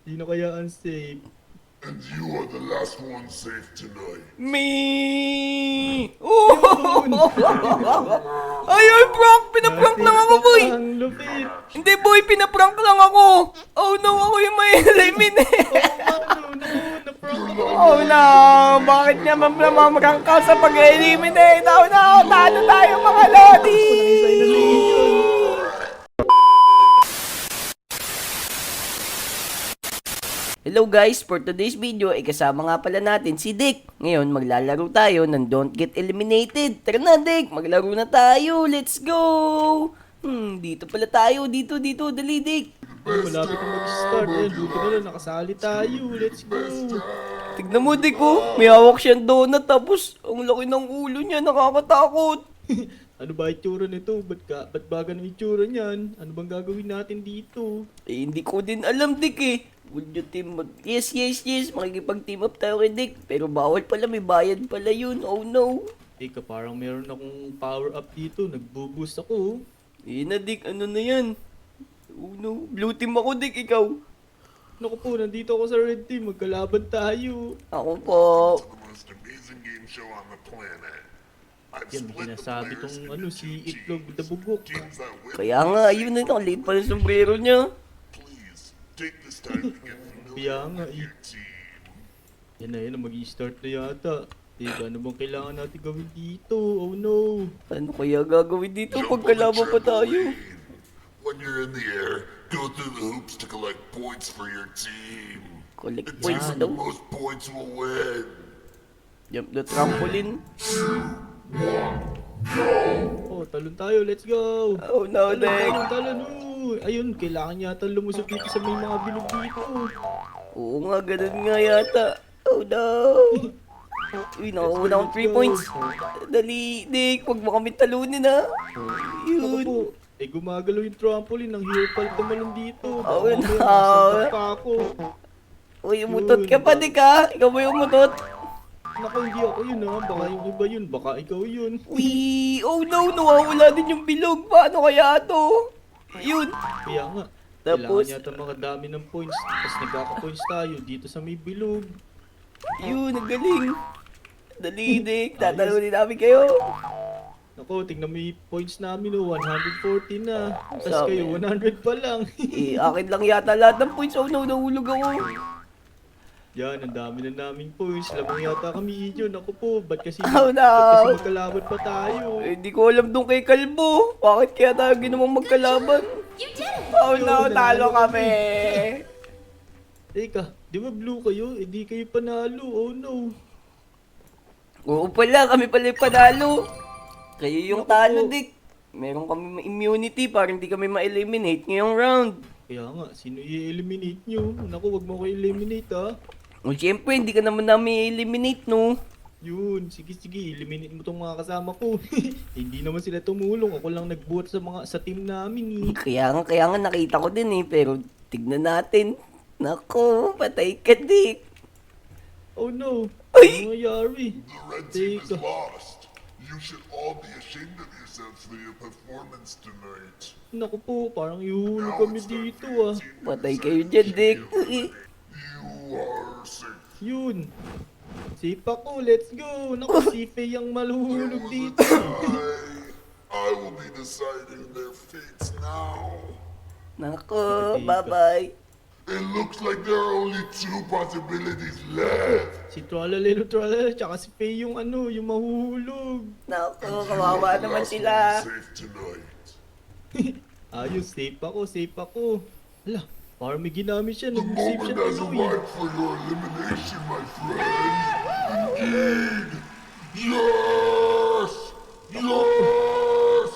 Sino kaya ang safe? And you are the last one safe tonight. Me! Yun! Ay, prank! Pinaprank lang ako, boy! Ang lupit! Hindi, boy! Pinaprank lang ako! Oh no, ako yung may eliminate! Na-prank ako. Oh no! Bakit niya mamamrank ka sa pag-eliminate? Oh no! Talo tayo, mga lodi! Hello guys, for today's video ay kasama nga pala natin si Dick. Ngayon maglalaro tayo ng Don't Get Eliminated. Tara na Dick, maglaro na tayo. Let's go! Dito pala tayo. Dito, dali Dick. Malapit na mag-start. Buti na lang, nakasali tayo. Let's go. Tignan mo Dick oh, may hawak siyang donut tapos ang laki ng ulo niya, nakakatakot. Ano ba itsura nito? Ba't baga ng itsura niyan? Ano bang gagawin natin dito? Eh, hindi ko din alam Dick eh. Would you team up? Yes, makikipag-team up tayo kay Dick. Pero bawal pala, may bayad pala yun. Oh no. Teka, parang meron akong power up dito. Nagbo-boost ako. Eh na Dick, ano na yan? Oh no, blue team ako Dick, ikaw. Naku po, nandito ako sa red team. Magkalaban tayo. Ako po. To the most amazing game show on the planet. I've Yan, split the sinasabi players tong into si two Itlog teams. the Bugok. Teams that win. Kaya nga, ayun na ito, liit pa yung sombrero niya. Please take this time to get Kaya familiar nga with eh. your team. Yan na, mag-i-start na yata. Teka, ano bang kailangan natin gawin dito? Oh no. Ano kaya gagawin dito Jump on pag the kalaban pa tayo? trampoline. When you're in the air, go through the hoops to collect points for your team. Collect The team points with the daw. most points will win. Jump the trampoline. Oh, talon tayo. Let's go. Oh no, Dick. Talon. Ayun, kailangan yata lumusog dito sa may mga bilog dito. Oo nga, ganun nga yata. Oh no. Uy, nakauna akong 3 points. Dali, Dick. Huwag mo kami talunin ha. Ako Yun. po, gumagalaw yung trampoline. Ang hirap pala tumalon dito. Oh, Baka no. mamaya masagap pa ako. Uy, umutot ka pa, Dick ha. Ikaw ba yung umutot? Naku, hindi ako yun ha. Baka yung iba yun. Baka ikaw yun. Uy, oh no, nawawala din yung bilog. Paano kaya to? Yun. Kaya nga. Tapos- Kailangan yata makadami ng points. Tapos nagkaka-points tayo dito sa may bilog. Yun, ang galing. Dali, Dick. Tatalunin namin kayo. Naku, tingnan mo yung points namin oh. 140 na. Tapos Sabi. kayo, 100 pa lang. Eh, akin lang yata lahat ng points. Oh no, nahulog ako. Yan, ang dami na naming points. Lamang yata kami yun. Ako po, ba't kasi Oh, no. magkalaban pa tayo? Eh, di ko alam dun kay Kalbo. Bakit kaya tayo ginawang magkalaban? Oh no, talo kami. Teka, di ba blue kayo? Eh di kayo panalo. Oh no. Oo pala, kami pala yung panalo. Kayo yung Naku talo, po. Dick. Meron kami immunity para hindi kami ma-eliminate ngayong round. Kaya nga, sino i-eliminate nyo? Naku, wag mo ko eliminate ha. O syempre, hindi ka naman namin i-eliminate, no? Yun, sige, eliminate mo tong mga kasama ko. Hindi naman sila tumulong. Ako lang nagbuhat sa team namin eh. Kaya nga nakita ko din eh, pero tignan natin. Nako, patay ka, Dick. Oh no. Ay! Ano nangyari? The red team is Teka. lost. You should all be ashamed of yourselves for your performance tonight. Naku po, parang ihulog kami dito ah. Patay kayo dyan, Dick. You are safe. Yun. Sipa ko, let's go. Naku, si Faye ang maluhulog dito. I will be deciding their fates now. Nako, bye-bye. It looks like there are only two possibilities left. Si Tralalelo, tsaka si Faye yung yung mahuhulog. Nako, kawawa naman sila. Safe tonight. Ayos, safe ako. Hala, parang may ginamit siya. The Nag-save siya moment has tuloy. arrived for your elimination, my friend. Indeed. Yes! Yes!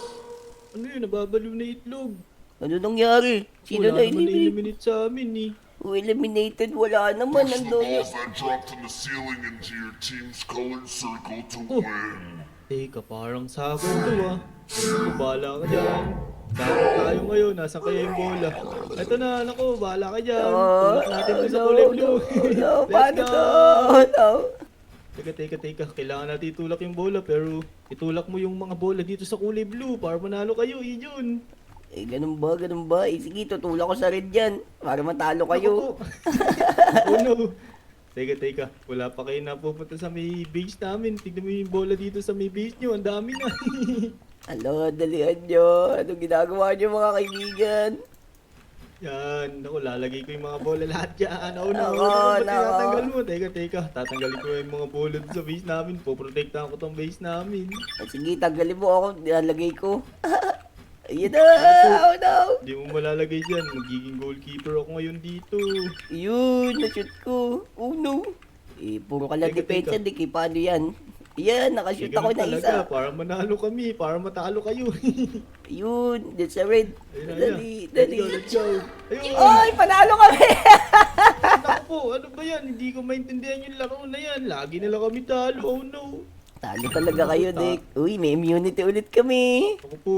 Ano yun, nababalo na itlog. Ano nangyari? Sino Wala na naman eliminate? na-eliminate sa amin eh. Who eliminated? Wala naman. Push the Nandun. balls that dropped from the ceiling into your team's colored circle to win. Teka, parang sagot to ah. Naku, bahala ka dyan. Dapat tayo ngayon, nasan kaya yung bola? Eto na, naku, bahala ka dyan. Tulak natin to sa kulay blue. No, Let's paano go! to? No. Teka. Kailangan natin itulak yung bola pero itulak mo yung mga bola dito sa kulay blue para manalo kayo, yun. Eh, ganun ba? Ganun ba? Eh, sige, tutulak ko sa red yan. Para matalo kayo. Oh no. Teka. Wala pa kayo napupunta sa may base namin. Tignan mo yung bola dito sa may base nyo. Ang dami na. Alo, dalihan nyo. Anong ginagawa nyo mga kaibigan? Yan. Naku, lalagay ko yung mga bola lahat dyan. Oh no. Nako, Ba't nako. tinatanggal mo? Teka. Tatanggalin ko yung mga bola dito sa base namin. Poprotektahan ko tong base namin. Ah, sige, tanggalin mo ako. Nilalagay ko. Ayan na! Oh no! Hindi mo malalagay dyan. Magiging goalkeeper ako ngayon dito. Yun, na-shoot ko. Oh no! Eh, puro ka lang Teka, depensa, teka. Dik. Eh, paano yan? Ayan, nakashoot Ganun ako na talaga, isa. para manalo kami. Para matalo kayo. Yun, that's a red. Ayun na. Dali. Let's go. Ayun. Ay, panalo kami! Naku po, ano ba yan? Hindi ko maintindihan yung laro na yan. Lagi na lang kami talo. Oh no. Talo talaga kayo, Dik. Uy, may immunity ulit kami. Ako po,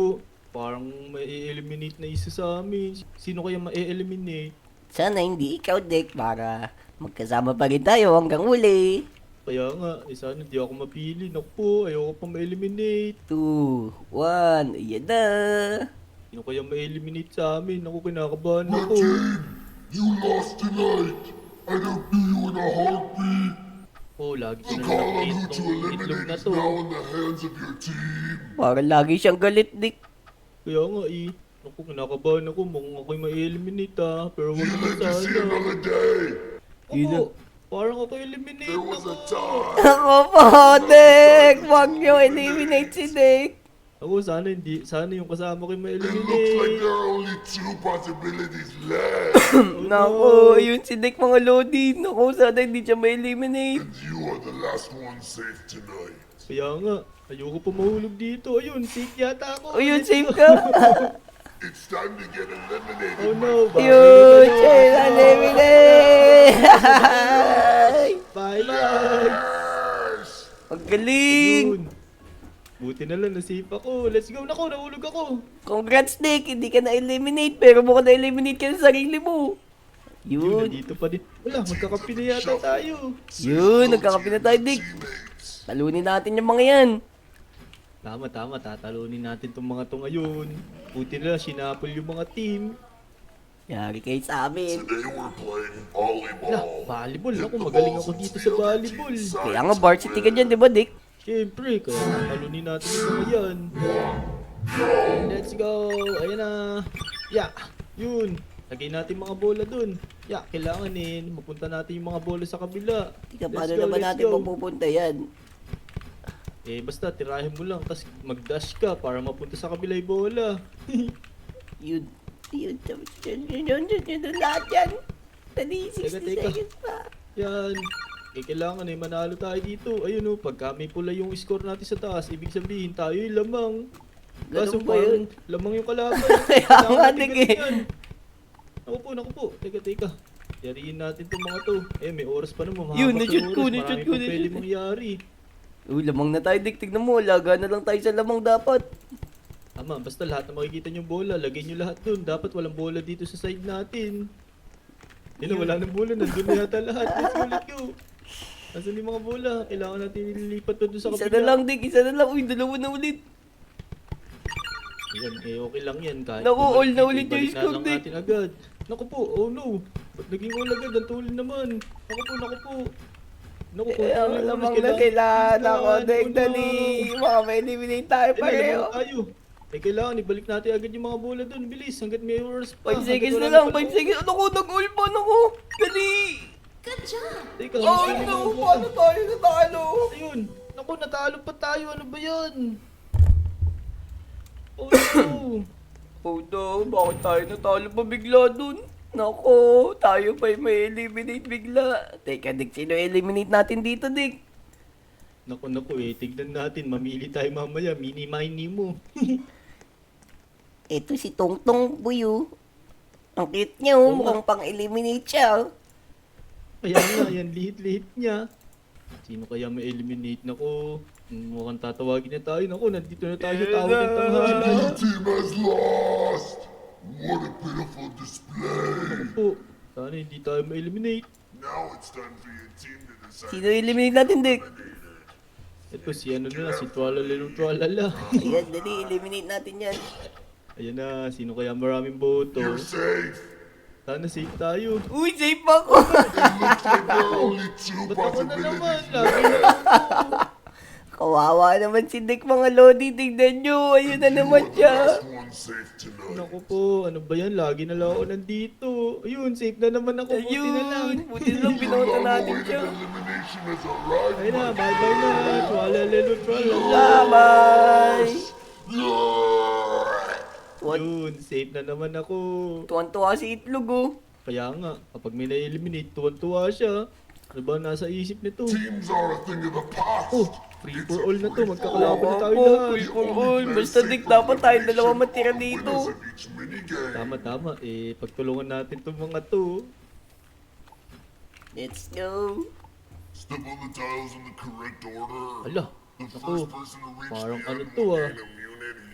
parang ma-eliminate na isa sa amin. Sino kaya ma-eliminate? Sana hindi ikaw, Dik, para magkasama pa rin tayo hanggang uli. Kaya nga, sana di ako mapili. Naku po, ayoko pa ma-eliminate. 2, 1, ayan na. Sino kaya ma-eliminate sa amin? Ako, kinakabahan My ako. team, you lost tonight. I'd outdo you in a heartbeat. Oh, lagi ko The na call on nakikita who to tong itlog eliminate na is to. now in the hands of your team. Parang lagi siyang galit, Dik. Kaya nga eh. Naku, kinakabahan ako. Mukhang ako'y ma-eliminate ah. Pero wag You naman live to see sana. another day. Ako, parang ako eliminate There was a ako. time. Ako po, Dik! Huwag niyo eliminate si Dik. Ako, sana yung kasama ko yung It looks like ma-eliminate. there are only two possibilities left. Nako, yun si Dik mga Lodi. Nako, sana hindi siya ma-eliminate. And you are the last one safe tonight. Kaya nga, ayoko pa mahulog dito. Ayun, safe yata ako. Ayun, Let's safe go. ka. It's time to get eliminated. Oh no, Yun, siya yung eliminate. Bye-bye. Yes! Ang galing. Yun. Buti na lang, nasave ako. Let's go. Nako, nahulog ako. Congrats, Dik. Hindi ka na-eliminate, pero mukhang na-eliminate ka sa sarili mo. Yun, Yun. nandito pa din. Wala, magkakapi na yata tayo. Yun, nagkakapi na tayo, Dik. Teammates. Talunin natin yung mga yan. Tama. Tatalunin natin tong mga to ngayon. Buti na lang, sinapol yung mga team. Yari kayo sa amin. Today we're playing Wala, volleyball. volleyball. Hit Ako, the magaling balls ako and dito sa steal their volleyball. team's Kaya sides nga, to varsity ka win. dyan, di ba, Dik? Siyempre, kaya tatalunin natin yung mga yan. Let's go. Ayan na. Yeah, yun. Lagay natin mga bola dun. Yeah, kailangan mapunta natin yung mga bola sa kabila. Tika, Let's paano go, naman let's natin go. mapupunta yan? Basta tirahin mo lang, tapos mag-dash ka para mapunta sa kabila yung bola. Yun. Yun. Lahat yan. Dali, 60 Teka. seconds pa. Yan. Kailangan manalo tayo dito. Ayun pagka may pula yung score natin sa taas, ibig sabihin tayo yung lamang. Kaso Ganun ba yun? parang lamang yung kalaban. Kaya Kailangan nga, natin Dik, eh. ganyan. Naku po. Teka. Yariin natin itong mga to. May oras pa naman. Yun, mahaba na-shoot yung ko, oras. na-shoot Marami ko, pang pwede na-shoot. mangyari. Uy, lamang na tayo, Dik. Tignan mo, laga na lang tayo sa lamang dapat. Tama, basta lahat na makikita niyong bola, lagay niyo lahat dun. Dapat walang bola dito sa side natin. Yun, wala nang bola. Nandun na yata lahat. Let's go. Nasaan yung mga bola? Kailangan natin ililipat doon sa Isa kabila. na lang, Dik. Isa na lang. Uy, dalawa na ulit. Yan, okay lang yan. Kahit Naku, bumalik all na dito, ulit yung ibalik na score, lang Dick. natin agad. Naku po, oh no. Ba't naging all agad? Ang tulin naman. Naku po. Naku po, Eh, ang tuloy lamang ulit. na kailangan ako, Dik. Oh, no. Dali. Baka may eliminate tayo Eh, pareho. lamang tayo. Kailangan ibalik natin agad yung mga bola doon. Bilis, hanggat may oras pa. 5 seconds Hanggat na wala lang, pa 5 seconds. Ano ko, nag-all pa, naku. Dali. Teka, Oh, hanggat may no. mga bola. Paano tayo natalo? Ayun. Naku, natalo pa tayo. Ano ba yan? Oh no. Oh no, bakit tayo natalo pa bigla dun? Nako, tayo pa yung may eliminate bigla. Teka, Dik, sino eliminate natin dito, Dik? Naku, tignan natin. Mamili tayo mamaya. Mini-mini mo. Ito si Tongtong Buyo. Ang cute niya, oh. Mukhang pang-eliminate siya, oh. Kaya nga, yan, lihit-lihit niya. Sino kaya may eliminate? Naku, mukhang tatawagin na tayo. Naku, nandito na tayo sa tawag ng tanghalan. Your team has lost. What a pitiful display. Po, sana hindi tayo ma-eliminate. Now it's time for your team to decide. Sino eliminate natin, Dik? Ito, si ano na, si Tralala. Ayan, dali, eliminate natin yan. Ayan na, sino kaya maraming boto? You're safe. Sana safe tayo. Uy, safe ako! It looks like there are only two Ba't ako na naman? possibilities Lagi left. na lang ako. Kawawa naman si Dick, mga lodi. Tignan nyo. Ayun na You naman are the siya. last one safe tonight. Naku po, ano ba yan? Lagi na lang ako nandito. Ayun, safe na naman ako. Buti na lang. Ayun. Buti na lang Your binota natin long-awaited siya. elimination has arrived, Ayun na, my bye-bye na. Twala lelo, twala. Bye-bye! What? Yun, safe na naman ako. Tuwan-tuwa si Itlog, oh. Kaya nga, kapag may na-eliminate, tuwan-tuwa siya. Ano ba nasa isip nito? Teams are a thing of the past. Oh, free It's for a all na to. free-for-all. Magkakalaban na tayo Opo, lahat. free for all. Basta Dick, dapat tayo dalawa matira dito. Winners of each minigame. Tama. Eh, pagtulungan natin itong mga to. Let's go. Step on the tiles in the correct order. Hala, The naku. first person to reach Parang the ano end to, will ah. gain immunity.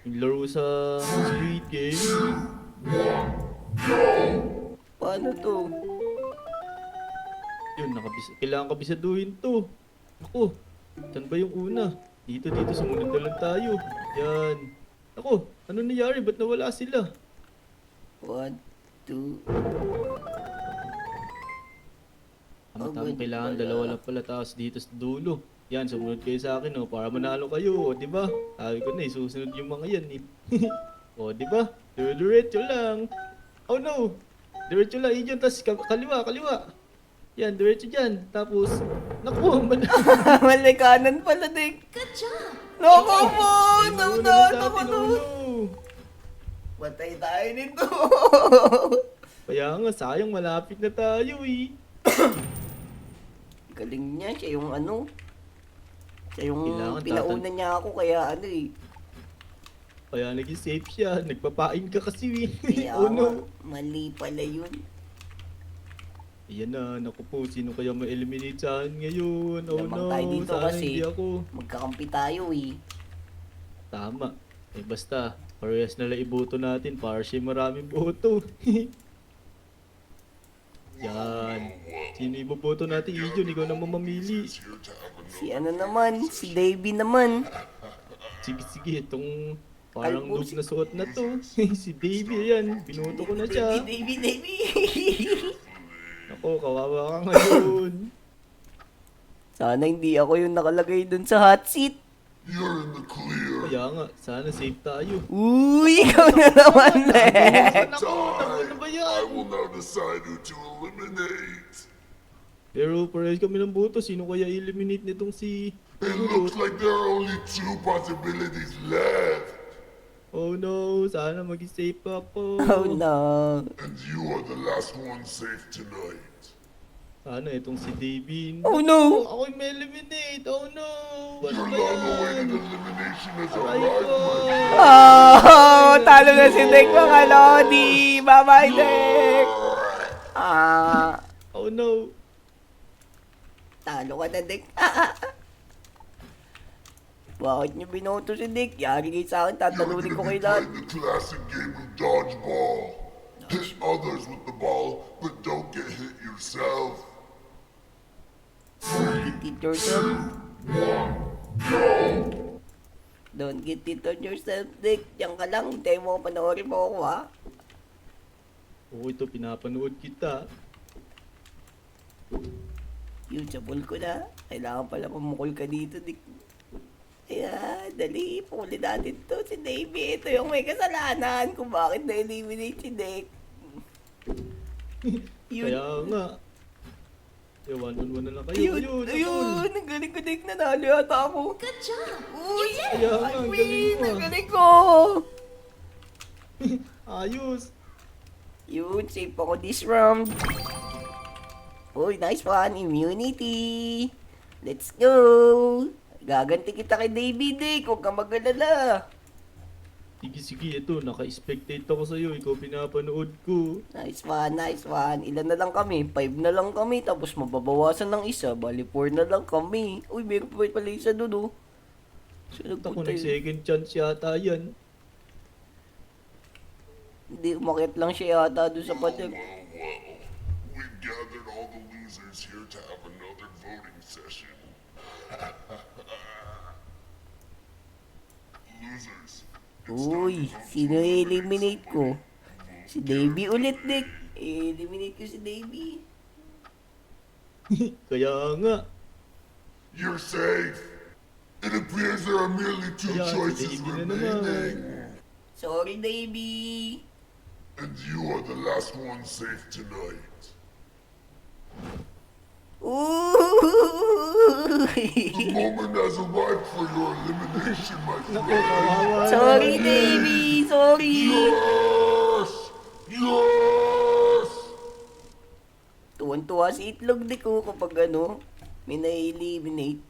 Yung laro sa Squid Game. Paano to? Yun, kailangan kabisaduhin to. Ako, saan ba yung una? Dito, sumunod na lang tayo. Yan. Ako, ano nangyari? Ba't nawala sila? 1, 2. Tama, good kailangan pala. dalawa lang pala tapos dito sa dulo. Yan, sumunod kayo sa akin, oh, para manalo kayo, di ba? Sabi ko na, susunod yung mga yan, eh. O, di ba? Diretso lang. Oh no! Diretso lang, yun, tapos kaliwa. Yan, diretso dyan. Tapos, naku, Mali kanan pala, Dick. Good job. Naku po! Naunahan ako to. Patay tayo nito. Kaya nga, sayang, malapit na tayo, eh. Galing niya, siya yung ano. Siya yung Kailangan pinauna niya ako, kaya ano eh. Kaya naging safe siya. Nagpapain ka kasi, eh. Kaya Oh nga, no. mali pala yun. Ayan na, naku po, sino kaya ma-eliminate sa akin ngayon? Oh Lamang no, tayo dito sana kasi. hindi ako. Magkakampi tayo eh. Tama. Eh basta, parehas na lang iboto natin para siya maraming boto. Yan. Sino iboboto natin? Ijon, ikaw naman mamili. It's here to have a Si ano naman, si Davey naman. Sige, itong parang Kalbo noob si- na suot na to. Si Davey, yan. Binoto ko na siya. Davey. Ako, kawawa ka ngayon. Sana hindi ako yung nakalagay dun sa hot seat. You're in the clear. Kaya nga, sana safe tayo. Uy, ikaw na naman eh. Naku, ano ba I yan? will now decide who to eliminate. Pero parehas kami ng boto. Sino kaya eliminate nitong si It looks like there are only two possibilities left. Oh no, sana maging safe ako. Oh no. And you are the last one safe tonight. Sana itong si Davin. Oh no. Ako yung may eliminate. Oh no. Ano Your ba yan? long-awaited elimination has Aray arrived, ko. my Oh, talo na si Dick mga lodi. Bye-bye, Dick. Ah, Oh no. talo ka na, Dick. Bakit niyo binoto si Dick? Yari kayo sa akin, You're tatalunin ko gonna be kayo lahat. playing the classic game of dodgeball. Hit others with the ball, but don't get hit yourself. Get it yourself. Don't get it on yourself, Dick. Diyan ka lang, hintayin mo ako, panoorin mo ako, ha? Oo, ito pinapanood kita. Usable ko na. Kailangan pala pumukul ka dito, Dick. Ayan, dali. Puli natin to si Davey. Ito yung may kasalanan kung bakit na-eliminate si Dick. Yun. Kaya nga. Eh, one-on-one na lang kayo. Ayun, Ayun, ayun. Ang galing ko, Dick. Nanalo yata ako. Good job. Uy, Kaya nga, ang galing mo, ang ah. galing ko. Ayos. Yun, safe ako this round. Uy, nice one. Immunity. Let's go. Gaganti kita kay Davey, Dick. Huwag kang mag-alala. Sige, ito. Naka-spectate ako sa'yo. Ikaw pinapanood ko. Nice one, nice one. Ilan na lang kami? 5 na lang kami. Tapos mababawasan ng isa. Bali, 4 na lang kami. Uy, meron pa pala isa doon, oh. So, Ako, nagpunta yun. nag-second chance yata yan. Hindi, umakyat lang siya yata doon sa pader. We've gathered all the losers here to have another voting session. Losers, Uy, sino eliminate ko? Si Davey ulit, Dick. Eliminate ko si Davey. Kaya nga. You're safe. It appears there are merely two Ayan, choices sige na naman. remaining. Sorry, Davey. And you are the last one safe tonight. The Uy! moment has arrived for your elimination, my Naku, friend. kawawa Sorry, naman. Davey. Sorry. Yes! Yes! Tuwan-tuwa si Itlog, Dick, ko kapag may na-eliminate.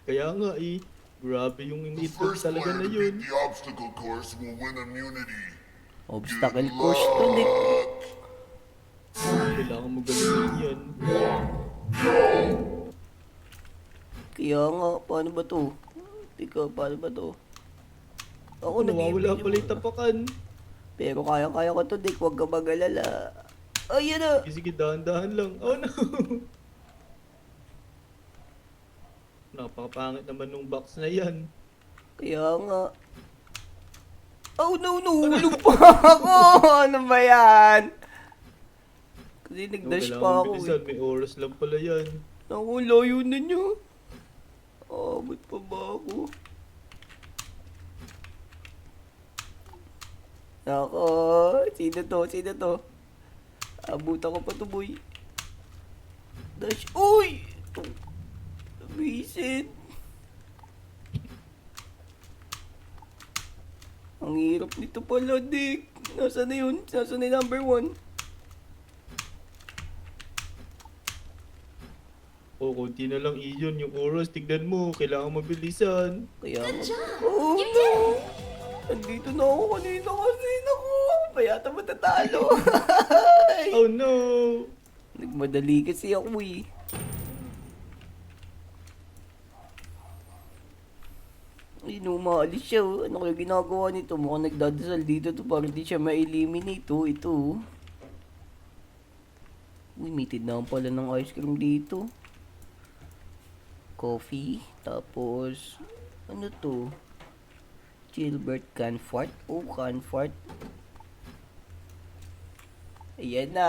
Kaya nga eh. Grabe yung The itlog first talaga player na to yun. beat the obstacle course will win immunity. Obstacle course to, Dick. Luck. Kailangan mo gawin yan. Kaya nga, paano ba to? Teka, paano ba to? Ako Nawawala pala yung tapakan. Pero kaya-kaya ko to, Dick. Huwag ka mag-alala. Ayun na! Sige, dahan-dahan lang. Oh no! Napakapangit naman nung box na yan. Kaya nga. Oh no, nahulog pa ako! Ano ba yan? Kasi nag-dash Kailangan pa mong ako bilisan, eh. may oras lang pala yan. Naku, layo na niyo. Abot pa ba ako? Nako, sino to? Sino to? Abutan ko pa to, boy. Dash. Uy! Bisit. Ang hirap nito pala, Dick. Nasaan na yun? Nasaan na yung number 1? O, konti na lang iyon. Yung oras, tignan mo. Kailangan mabilisan. Kaya oh, no. Andito na ako kanina kasi. Naku, payata matatalo. Oh no! Nagmadali kasi ako eh. Ay, no, maalis siya. Oh. Ano kaya ginagawa nito? Mukhang nagdadasal dito to para di siya ma-eliminate. Oh. Ito. Oh. Uy, may tindahan pala ng ice cream dito. Coffee. Tapos, ano to? Gilbert Canfort. Oh, Canfort. Ayan na.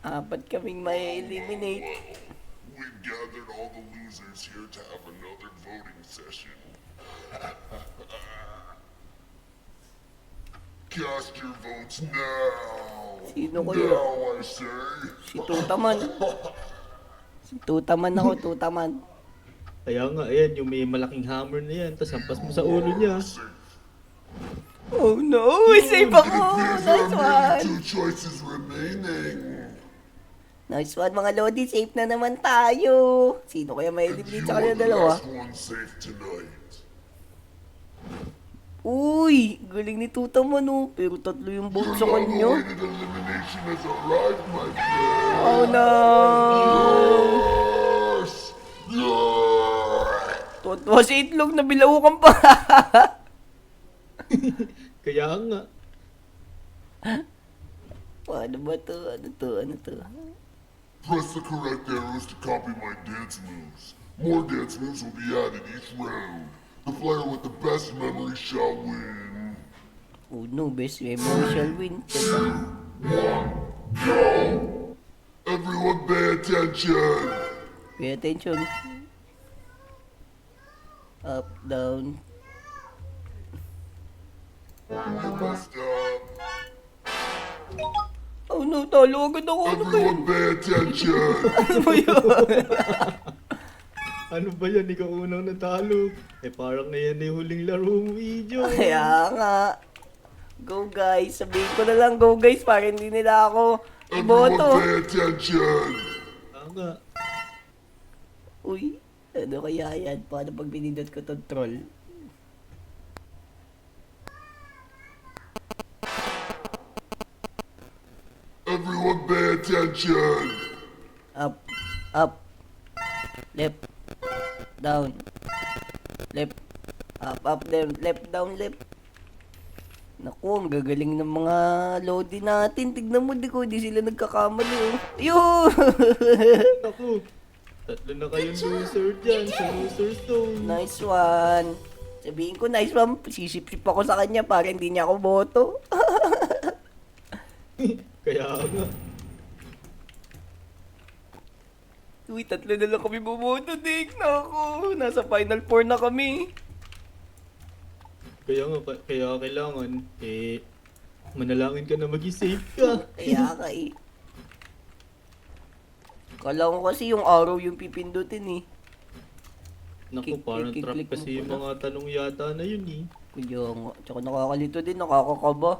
Apat kaming ma-eliminate. We've gathered all the losers here to have another voting session. Cast your votes now. Sino kaya? Now, I say. Si Tutaman. Si Tutaman ako, Tutaman. Kaya nga, ayan, yung may malaking hammer na yan. Tapos hampas mo sa ulo niya. Oh no, save ako! Appears there Nice are merely one! two choices remaining. Nice one mga Lodi, safe na naman tayo! Sino kaya may And eliminate you sa are kanila the dalawa? last one safe tonight. Uy, galing ni Tutaman oh. Pero tatlo yung vote sa Your kanya. long-awaited elimination has arrived, my friend. Oh no! Yes! Yes! Tuwa si Itlog, nabilawukan pa! Kaya nga. Paano ba to? Ano to? Ano to? Press the correct arrows to copy my dance moves. More dance moves will be added each round. The player with the best memory shall win. Oh no, best memory shall win. Teka. Everyone pay attention. Pay attention. Up, down. You messed up. Oh no, talo agad ako. Ano ba yun? Everyone pay attention. Ano ba yun? Ano ba yan? Ikaw unang natalo. Eh parang na yan yung huling laro mo, video. Kaya nga. Go guys. Sabihin ko na lang go guys para hindi nila ako Everyone iboto. pay attention. Kaya nga. Uy, ano kaya yan? Paano pag pinindot ko tong troll? Everyone pay attention. Up, up, left, down, left, up, down, left. Naku, ang gagaling ng mga Lodi natin. Tignan mo, di sila nagkakamali. Oh. Yun! Naku. Tatlo na kayong loser dyan sa loser zone. Nice one. Sabihin ko, nice ma'am, sisip-sip ako sa kanya para hindi niya ako boto. Kaya nga. Uy, 3 na lang kami bumoto, Dick. Naku, nasa final 4 na kami. Kaya nga, kaya kailangan, manalangin ka na maging safe ka. Kaya ka eh. Kala ko kasi yung araw yung pipindutin eh. Naku, parang trap Kiklik mo kasi yung pala. mga tanong yata na yun eh. Kaya nga. Tsaka nakakalito din, nakakakaba.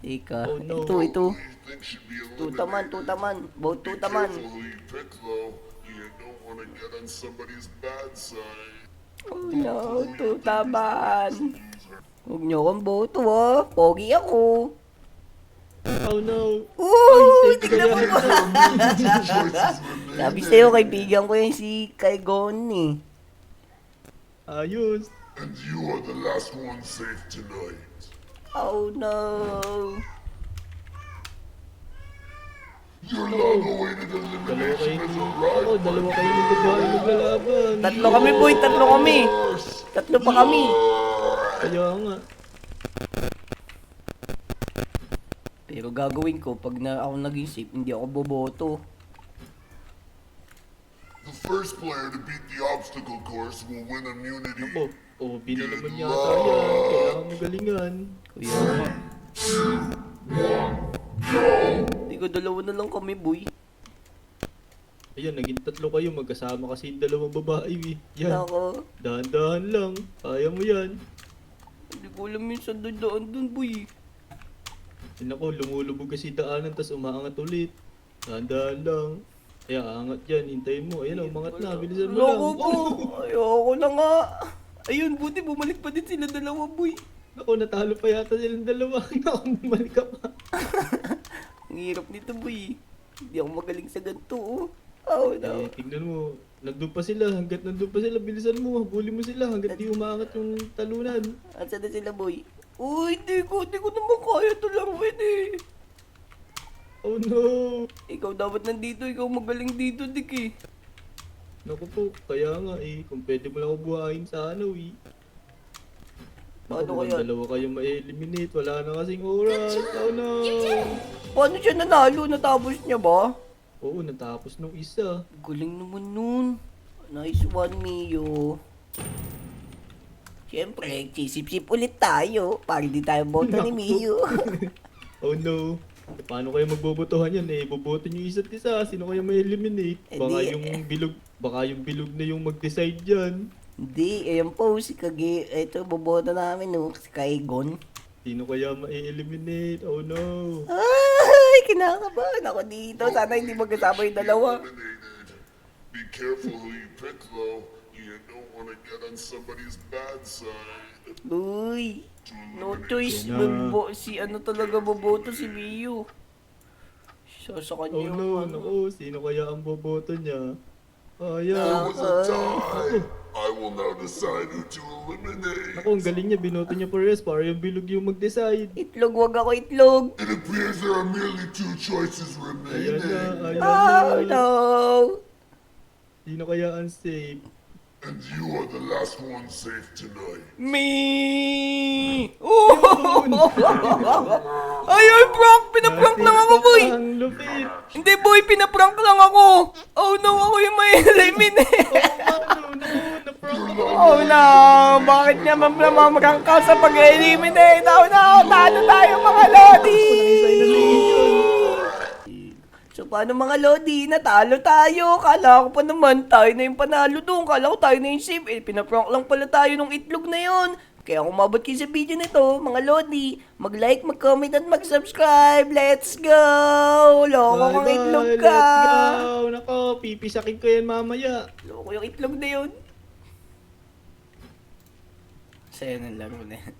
Teka, Oh, no. ito. You think should be eliminated. Tutaman. Vote Be tutaman. careful who you pick, though. You don't want to get on somebody's bad side. Oh no, tutaman. Loser. Huwag niyo akong boto ah. Pogi ako. Oh no! Uy, safe tignan mo. ka yan. Choices Sabi remaining. sa'yo, kaibigan ko yung si Kaigon eh. Ayos! And you are the last one safe tonight. Oh no. Your long-awaited Dalawa kayo elimination ni... has Ako, arrived. dalawa kayo ni babae maglalaban. Tatlo kami boy, tatlo kami. Tatlo pa kami. Kaya nga. Pero gagawin ko, pag na ako naging safe, hindi ako boboto. The first player to beat the obstacle course will win immunity. Ako, binilaman yata yan. Kailangan magalingan. Kuya. Hindi ko, dalawa na lang kami boy. Ayan, naging tatlo kayo. Magkasama kasi yung dalawang babae eh. Yan, Nako. dahan-dahan lang. Kaya mo yan. Hindi ko alam yung saan daan dun boy. Yan ako, lumulubog kasi daanan, tas umaangat ulit. Dahan-dahan lang. Kaya angat yan, hintayin mo. Ayan, umangat na. Bilisan mo lang. Loko po. Ayoko na nga. Ayun, buti bumalik pa din sila dalawa boy. Ako, natalo pa yata silang dalawa. Ako, bumalik ka pa. Ang hirap nito boy. Hindi ako magaling sa ganito oh. Oh no. Tingnan mo. Nandun pa sila. Hanggat nandun pa sila, bilisan mo. Habulin mo sila hanggat di umaangat yung talunan. Asa na sila boy? Uy, di ko naman kaya ito laruin eh. Oh no! Ikaw dapat nandito, ikaw magaling dito, Dik eh. Naku po, kaya nga kung pwede mo lang ako buhayin sa ano Paano Naku, kaya? dalawa kayong ma-eliminate, wala na kasing oras. Oh no! Paano siya nanalo? Natapos niya ba? Oo, natapos nung isa. Galing naman nun. Nice one, Mio. Siyempre, sisip-sip ulit tayo para di tayo boto ni Mio. Oh no! Paano kayo magbobotohan yan boboto nyo isa't isa. Sino kayo ma-eliminate? Baka Hindi. yung bilog na yung mag-decide dyan. Hindi, ayan po, si Kage, ito, boboto namin, no, si Kaigon. Sino kaya ma-eliminate? Oh no! Ay, kinakabahan ako dito. Sana hindi magkasama yung dalawa. Eliminated. Be careful who you pick, though. You don't want to get on somebody's bad side. Uy, no choice. Yan na. Si ano talaga boboto, si Mio. Siya sa Oh kanya. no! ano. Naku, sino kaya ang boboto niya? There Ayan. was a tie. I will now decide who to eliminate. Naku, ang galing niya. Binoto niya pares para yung bilog yung mag-decide. Itlog, wag ako itlog. It appears there are merely two choices Ayan na, remaining. ayan Oh, na. no. Sino kaya ang safe? And you are the last one safe tonight. Me! Oh! Ay, prank! Pinaprank lang ako, boy! Ang lupit! Hindi, boy! Pinaprank lang ako! Oh, no! Ako yung may eliminate! Na-prank ako. Oh, no! Bakit niya mamamrank ka sa pag-eliminate? Oh, no! Talo tayo, mga Lodi! So, paano mga Lodi? Natalo tayo. Kala ko pa naman tayo na yung panalo doon. Kala ko tayo na yung safe. Pinaprank lang pala tayo nung itlog na yon. Kaya kung mabot kayo sa video nito, mga Lodi, mag-like, mag-comment, at mag-subscribe. Let's go! Loko kong itlog ka! Let's go! Nako, pipisakin ko yan mamaya. Loko yung itlog na yun. Saya ng laro na yan.